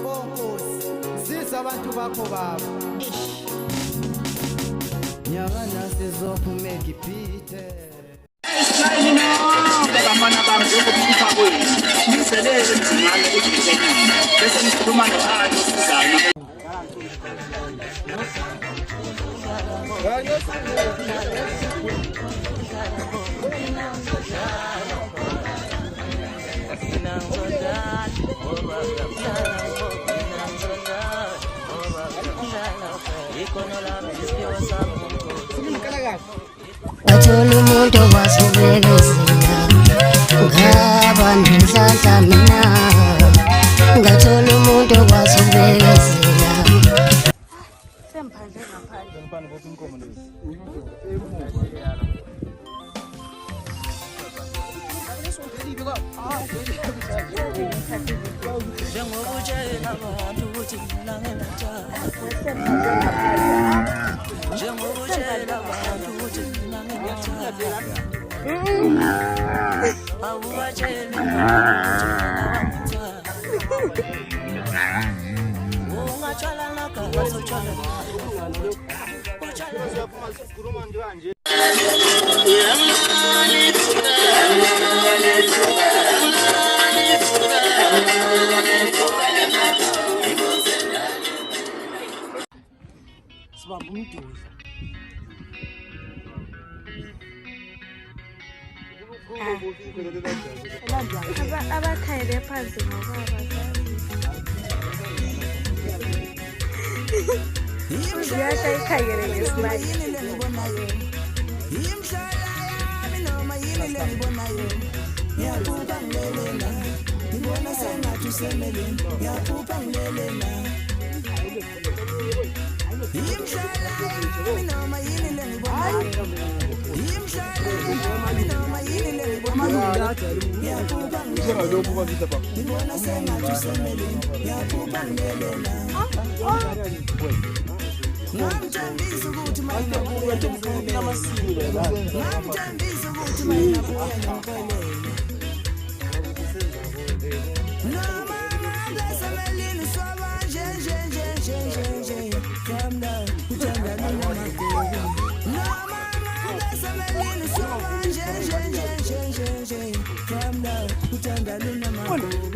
Bonkosi siza abantu bakho baba nyakana sizophume gibhithe Sayina ngabafana bami ukuphuka kwenu niselele ngizimane ukuthi bese ngikhuluma nohalo sizayo Bathola umuntu wasubekezela ngaba nenhlanhla mina ngathola umuntu wasubekezela semphandle ngaphandle ngempani boke inkomo lezi njengokutshela abantu ukuthi mina ngingathanda njengokutshela abantu ukuthi mina ngingathanda awubatsheli ungatshala nagala sotshala sibamba umduza abakhayele phansi ngoba yasha ikhayele ngesimanje imhlala yami noma yini lengibonayo ngiyaphupha ngilelela ngibona sengathi usemeleni ngiyaphupha ngilelela imhlala yami noma yini lengibonayo imhlala yami noma yini lengibonayo ngiyaphupha ngilelela ngibona sengathi usemeleni ngiyaphupha ngilelela ngamthembisa ukuthi mina buya ngikhuleka ngamthembisa ukuthi mina buya ngikhuleka noma ngasemelini soba nje calm down uthanda noma magoko noma ngasemelini soba nje calm down uthanda noma magoko